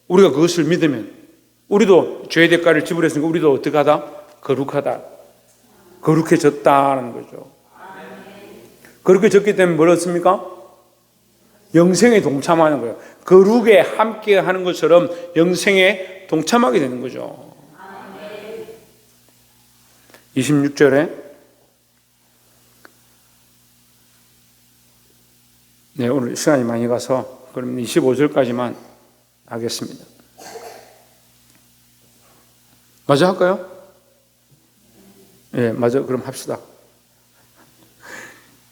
우리가 그것을 믿으면 우리도 죄의 대가를 지불했으니까 우리도 어떻게 하다? 거룩하다. 거룩해졌다는 거죠. 거룩해졌기 때문에 뭘 얻습니까? 영생에 동참하는 거예요. 거룩에 함께 하는 것처럼 영생에 동참하게 되는 거죠. 26절에 네, 오늘 시간이 많이 가서 그럼 25절까지만 하겠습니다. 마저 할까요? 예, 마저 그럼 합시다.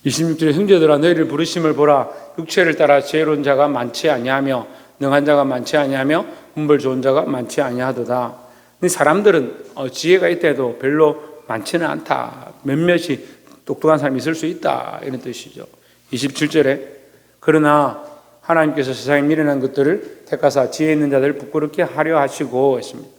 26절에 형제들아 너희를 부르심을 보라. 육체를 따라 지혜로운 자가 많지 아니하며 능한 자가 많지 아니하며 분별 좋은 자가 많지 아니하도다. 사람들은 지혜가 있대도 별로 많지는 않다. 몇몇이 똑똑한 사람이 있을 수 있다. 이런 뜻이죠. 27절에 그러나 하나님께서 세상에 미련한 것들을 택하사 지혜 있는 자들을 부끄럽게 하려 하시고 했습니다.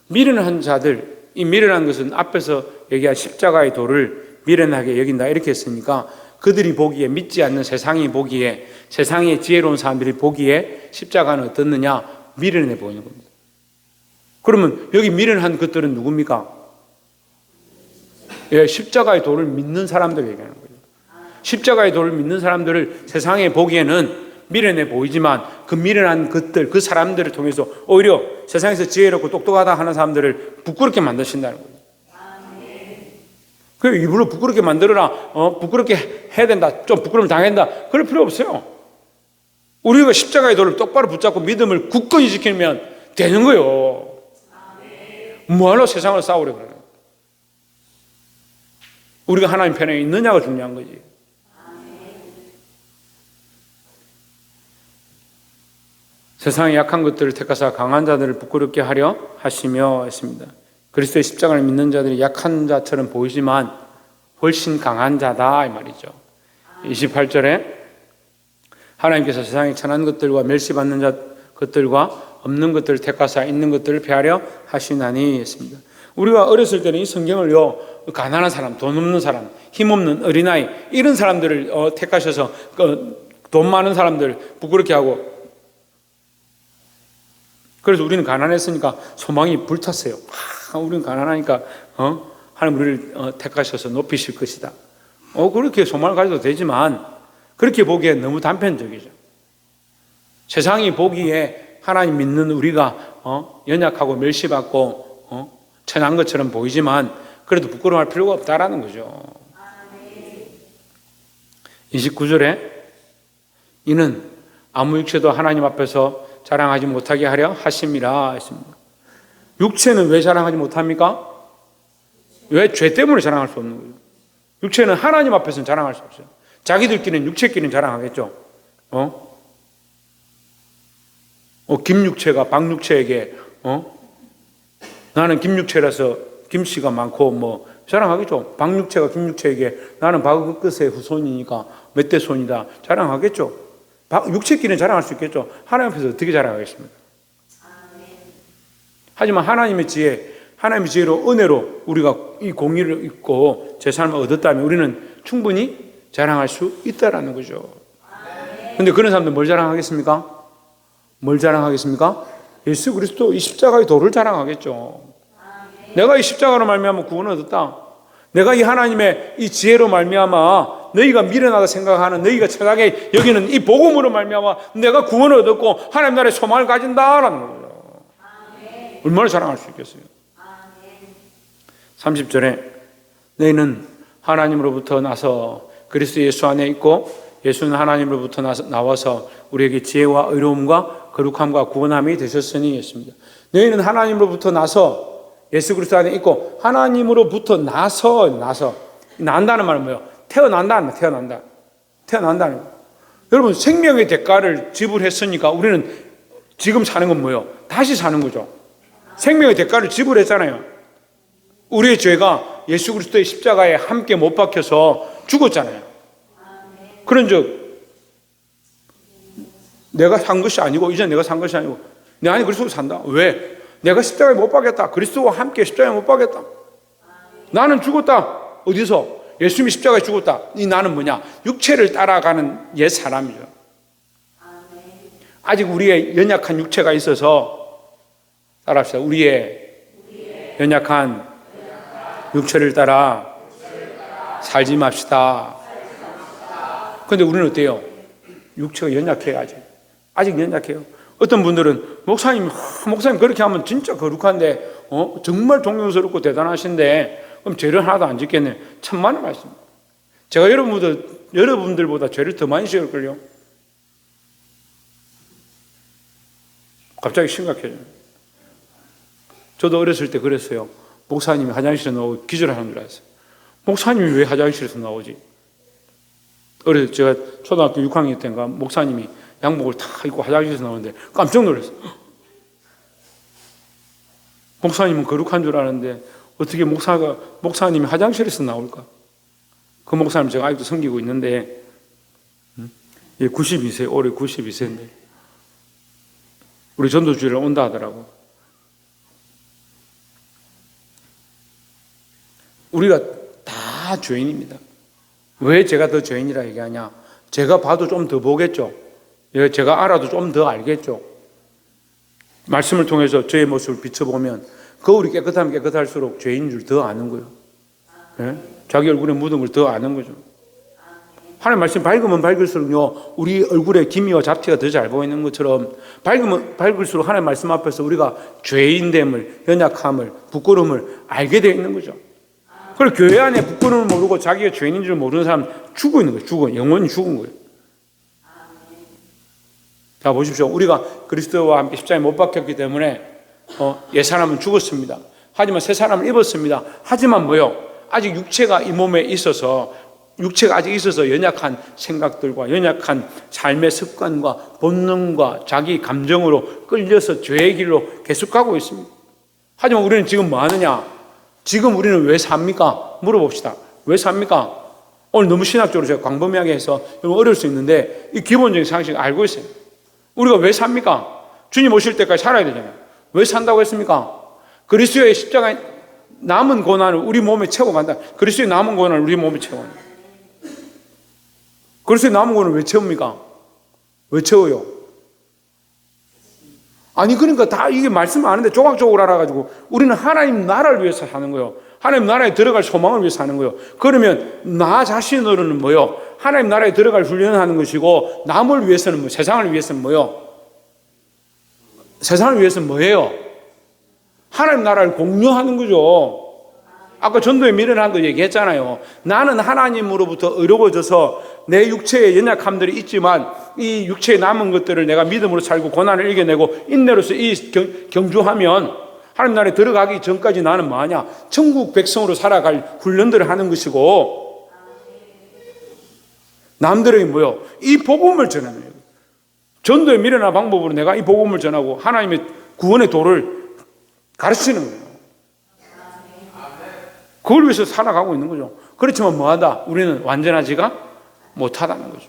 미련한 자들, 이 미련한 것은 앞에서 얘기한 십자가의 도를 미련하게 여긴다 이렇게 했으니까 그들이 보기에 믿지 않는 세상이 보기에 세상의 지혜로운 사람들이 보기에 십자가는 어떻느냐? 미련해 보이는 겁니다. 그러면 여기 미련한 것들은 누굽니까? 예, 십자가의 도를 믿는 사람들 얘기하는 거예요. 십자가의 도를 믿는 사람들을 세상에 보기에는 미련해 보이지만 그 미련한 것들, 그 사람들을 통해서 오히려 세상에서 지혜롭고 똑똑하다 하는 사람들을 부끄럽게 만드신다는 거예요. 그 일부러 부끄럽게 만들어라, 부끄럽게 해야 된다, 좀 부끄러움 당한다, 그럴 필요 없어요. 우리가 십자가의 도를 똑바로 붙잡고 믿음을 굳건히 지키면 되는 거예요. 뭐하러 세상을 싸우려고 그래요? 우리가 하나님 편에 있느냐가 중요한 거지. 세상의 약한 것들을 택하사 강한 자들을 부끄럽게 하려 하시며 했습니다. 그리스도의 십자가를 믿는 자들이 약한 자처럼 보이지만 훨씬 강한 자다 이 말이죠. 28절에 하나님께서 세상에 천한 것들과 멸시받는 자 것들과 없는 것들을 택하사 있는 것들을 폐하려 하시나니 했습니다. 우리가 어렸을 때는 이 성경을요, 가난한 사람, 돈 없는 사람, 힘없는 어린아이 이런 사람들을 택하셔서 돈 많은 사람들 부끄럽게 하고, 그래서 우리는 가난했으니까 소망이 불탔어요. 우리는 가난하니까 하나님 우리를 택하셔서 높이실 것이다. 그렇게 소망을 가져도 되지만 그렇게 보기에 너무 단편적이죠. 세상이 보기에 하나님 믿는 우리가 연약하고 멸시받고 천한 것처럼 보이지만 그래도 부끄러워할 필요가 없다라는 거죠. 29절에 이는 아무 육체도 하나님 앞에서 자랑하지 못하게 하려 하심이라 했습니다. 육체는 왜 자랑하지 못합니까? 왜? 죄 때문에 자랑할 수 없는 거예요. 육체는 하나님 앞에서는 자랑할 수 없어요. 자기들끼리는 육체끼리는 자랑하겠죠. 김육체가 박육체에게 나는 김육체라서 김씨가 많고 자랑하겠죠. 박육체가 김육체에게 나는 박끝의 후손이니까 몇 대 손이다 자랑하겠죠. 육체끼리는 자랑할 수 있겠죠. 하나님 앞에서 어떻게 자랑하겠습니까? 하지만 하나님의 지혜로 은혜로 우리가 이 공의를 입고 제 삶을 얻었다면 우리는 충분히 자랑할 수 있다라는 거죠. 그런데 그런 사람들 뭘 자랑하겠습니까? 뭘 자랑하겠습니까? 예수 그리스도 이 십자가의 도를 자랑하겠죠. 내가 이 십자가로 말미암아 구원을 얻었다. 내가 이 하나님의 이 지혜로 말미암아 너희가 미련하다 생각하는 너희가 천하게 여기는 이 복음으로 말미암아 내가 구원을 얻었고 하나님 나라의 소망을 가진다라는 거죠. 얼마나 자랑할 수 있겠어요. 30절에 너희는 하나님으로부터 나서 그리스도 예수 안에 있고 예수는 하나님으로부터 나와서 우리에게 지혜와 의로움과 거룩함과 구원함이 되셨으니 했습니다. 너희는 하나님으로부터 나서 예수 그리스도 안에 있고 하나님으로부터 나서 난다는 말은 뭐예요? 태어난다는 거예요. 여러분 생명의 대가를 지불했으니까 우리는 지금 사는 건 뭐예요? 다시 사는 거죠. 생명의 대가를 지불했잖아요. 우리의 죄가 예수 그리스도의 십자가에 함께 못 박혀서 죽었잖아요. 그런즉 내가 산 것이 아니고 이제 내가 산 것이 아니고 내 안에 그리스도가 산다. 왜? 내가 십자가에 못 박였다. 그리스도와 함께 십자가에 못 박였다. 나는 죽었다. 어디서? 예수님이 십자가에 죽었다. 이 나는 뭐냐? 육체를 따라가는 옛 사람이죠. 아직 우리의 연약한 육체가 있어서 따라합시다. 우리의 연약한 육체를 따라 살지 맙시다. 그런데 우리는 어때요? 육체가 연약해요. 아직 연약해요. 어떤 분들은 목사님 그렇게 하면 진짜 거룩한데 정말 존경스럽고 대단하신데 그럼 죄를 하나도 안 짓겠네. 천만의 말씀. 제가 여러분들보다 죄를 더 많이 지을걸요. 갑자기 심각해져요. 저도 어렸을 때 그랬어요. 목사님이 화장실에 나오고 기절하는 줄 알았어요. 목사님이 왜 화장실에서 나오지? 제가 초등학교 6학년 때인가 목사님이 양복을 다 입고 화장실에서 나오는데 깜짝 놀랐어요. 목사님은 거룩한 줄 아는데 어떻게 목사님이 화장실에서 나올까? 그 목사님 제가 아직도 섬기고 있는데 92세, 올해 92세인데 우리 전도주일에 온다 하더라고. 우리가 다 죄인입니다. 왜 제가 더 죄인이라 얘기하냐? 제가 봐도 좀 더 보겠죠. 제가 알아도 좀 더 알겠죠. 말씀을 통해서 저의 모습을 비춰보면 거울이 깨끗하면 깨끗할수록 죄인 줄 더 아는 거예요. 네? 자기 얼굴에 묻은 걸 더 아는 거죠. 하나님 말씀 밝으면 밝을수록요, 우리 얼굴에 기미와 잡티가 더 잘 보이는 것처럼 밝으면 밝을수록 하나님 말씀 앞에서 우리가 죄인됨을, 연약함을, 부끄러움을 알게 되어 있는 거죠. 그리고 교회 안에 부끄러움을 모르고 자기가 죄인인 줄 모르는 사람 죽어 있는 거예요. 영원히 죽은 거예요. 자, 보십시오. 우리가 그리스도와 함께 십자가에 못 박혔기 때문에 옛 사람은 죽었습니다. 하지만 새 사람을 입었습니다. 하지만 뭐요? 아직 육체가 이 몸에 있어서 연약한 생각들과 연약한 삶의 습관과 본능과 자기 감정으로 끌려서 죄의 길로 계속 가고 있습니다. 하지만 우리는 지금 뭐 하느냐? 지금 우리는 왜 삽니까? 물어봅시다. 왜 삽니까? 오늘 너무 신학적으로 제가 광범위하게 해서 어려울 수 있는데 이 기본적인 상식을 알고 있어요. 우리가 왜 삽니까? 주님 오실 때까지 살아야 되잖아요. 왜 산다고 했습니까? 그리스도의 십자가에 남은 고난을 우리 몸에 채워 간다. 그리스도의 남은 고난을 우리 몸에 채워 간다. 그리스도의 남은 고난을 왜 채웁니까? 왜 채워요? 아니 그러니까 다 이게 말씀 아는데 조각조각으로 알아가지고 우리는 하나님 나라를 위해서 사는 거예요. 하나님 나라에 들어갈 소망을 위해서 사는 거예요. 그러면 나 자신으로는 뭐요? 하나님 나라에 들어갈 훈련하는 것이고, 남을 위해서는 세상을 위해서는 뭐요? 세상을 위해서는 뭐예요? 하나님 나라를 공유하는 거죠. 아까 전도에 미련한 거 얘기했잖아요. 나는 하나님으로부터 의로워져서 내 육체의 연약함들이 있지만 이 육체에 남은 것들을 내가 믿음으로 살고 고난을 이겨내고 인내로서 경주하면 하나님 나라에 들어가기 전까지 나는 뭐하냐? 천국 백성으로 살아갈 훈련들을 하는 것이고, 남들에게 뭐요? 이 복음을 전하는 거예요. 전도의 미련한 방법으로 내가 이 복음을 전하고 하나님의 구원의 도를 가르치는 거예요. 그걸 위해서 살아가고 있는 거죠. 그렇지만 뭐하다? 우리는 완전하지가 못하다는 거죠.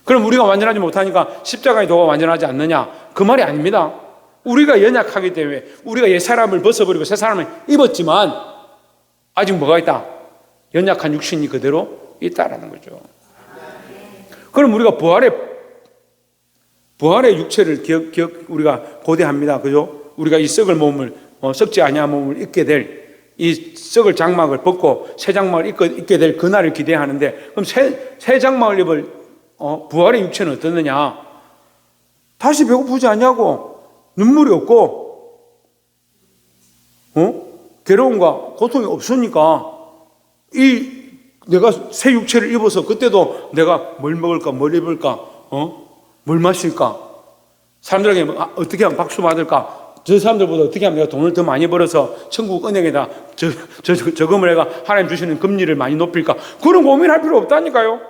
그럼 우리가 완전하지 못하니까 십자가의 도가 완전하지 않느냐? 그 말이 아닙니다. 우리가 연약하기 때문에 우리가 옛 사람을 벗어버리고 새 사람을 입었지만 아직 뭐가 있다? 연약한 육신이 그대로 있다라는 거죠. 그럼 우리가 부활의 육체를 우리가 고대합니다. 그죠? 우리가 이 썩을 몸을, 썩지 아니한 몸을 입게 될 이 썩을 장막을 벗고 새 장막을 입게 될 그날을 기대하는데, 그럼 새 장막을 입을 부활의 육체는 어떻느냐? 다시 배고프지 않냐고, 눈물이 없고, 괴로움과 고통이 없으니까 내가 새 육체를 입어서 그때도 내가 뭘 먹을까, 뭘 입을까, 뭘 마실까, 사람들에게 어떻게 하면 박수 받을까, 저 사람들보다 어떻게 하면 내가 돈을 더 많이 벌어서 천국 은행에다 저금을 해가 하나님 주시는 금리를 많이 높일까, 그런 고민할 필요 없다니까요.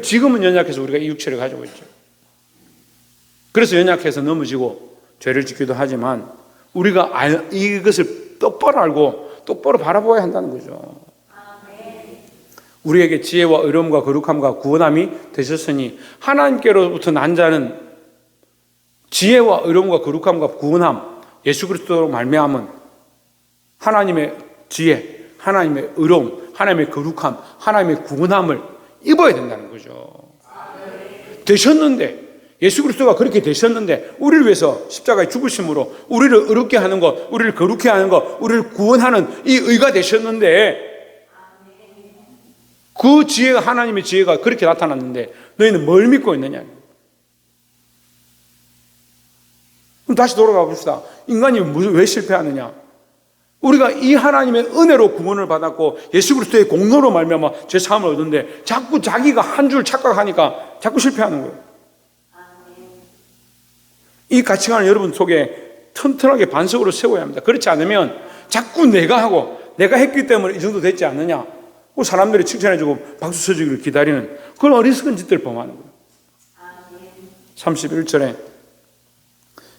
지금은 연약해서 우리가 이 육체를 가지고 있죠. 그래서 연약해서 넘어지고 죄를 짓기도 하지만 우리가 이것을 똑바로 알고 똑바로 바라보아야 한다는 거죠. 우리에게 지혜와 의로움과 거룩함과 구원함이 되셨으니, 하나님께로부터 난 자는 지혜와 의로움과 거룩함과 구원함, 예수 그리스도로 말미암은 하나님의 지혜, 하나님의 의로움, 하나님의 거룩함, 하나님의 구원함을 입어야 된다는 거죠. 되셨는데, 예수 그리스도가 그렇게 되셨는데 우리를 위해서 십자가에 죽으심으로 우리를 의롭게 하는 것, 우리를 거룩해 하는 것, 우리를 구원하는 이 의가 되셨는데, 그 지혜가, 하나님의 지혜가 그렇게 나타났는데 너희는 뭘 믿고 있느냐? 그럼 다시 돌아가 봅시다. 인간이 왜 실패하느냐? 우리가 이 하나님의 은혜로 구원을 받았고 예수 그리스도의 공로로 말미암아 죄 사함을 얻는데 자꾸 자기가 한 줄 착각하니까 자꾸 실패하는 거예요. 이 가치관을 여러분 속에 튼튼하게 반석으로 세워야 합니다. 그렇지 않으면 자꾸 내가 하고 내가 했기 때문에 이 정도 됐지 않느냐, 사람들이 칭찬해주고 박수 쳐주기를 기다리는 그런 어리석은 짓들을 범하는 거예요. 31절에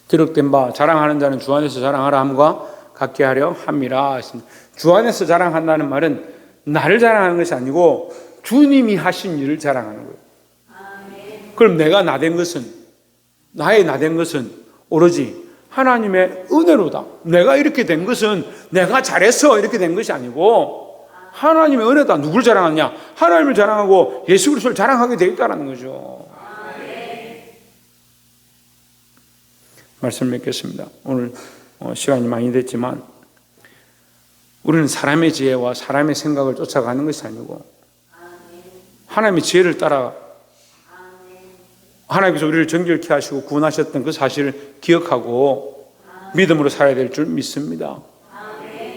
기록된 바 자랑하는 자는 주 안에서 자랑하라 함과 같게 하려 함이라 했습니다. 주 안에서 자랑한다는 말은 나를 자랑하는 것이 아니고 주님이 하신 일을 자랑하는 거예요. 그럼 내가 나된 것은, 나의 나된 것은 오로지 하나님의 은혜로다. 내가 이렇게 된 것은 내가 잘해서 이렇게 된 것이 아니고 하나님의 은혜다. 누굴 자랑하느냐? 하나님을 자랑하고 예수 그리스도를 자랑하게 되어 있다는 거죠. 말씀 맺겠습니다. 오늘 시간이 많이 됐지만 우리는 사람의 지혜와 사람의 생각을 쫓아가는 것이 아니고 하나님의 지혜를 따라 하나님께서 우리를 정결케 하시고 구원하셨던 그 사실을 기억하고 믿음으로 살아야 될 줄 믿습니다.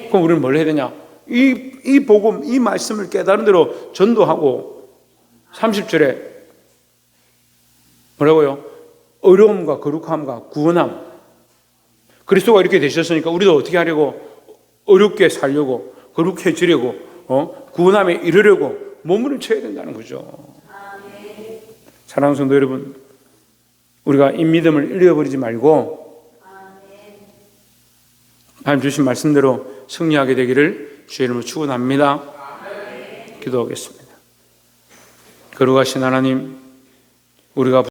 그럼 우리는 뭘 해야 되냐? 이 복음, 이 말씀을 깨달은 대로 전도하고 30절에 뭐라고요? 의로움과 거룩함과 구원함. 그리스도가 이렇게 되셨으니까 우리도 어떻게 하려고? 어렵게 살려고, 거룩해지려고, 구원함에 이르려고 몸을 쳐야 된다는 거죠. 사랑하는 성도 여러분, 우리가 이 믿음을 잃어버리지 말고 하나님 주신 말씀대로 승리하게 되기를 주의 이름으로 축원합니다. 기도하겠습니다. 거룩하신 하나님, 우리가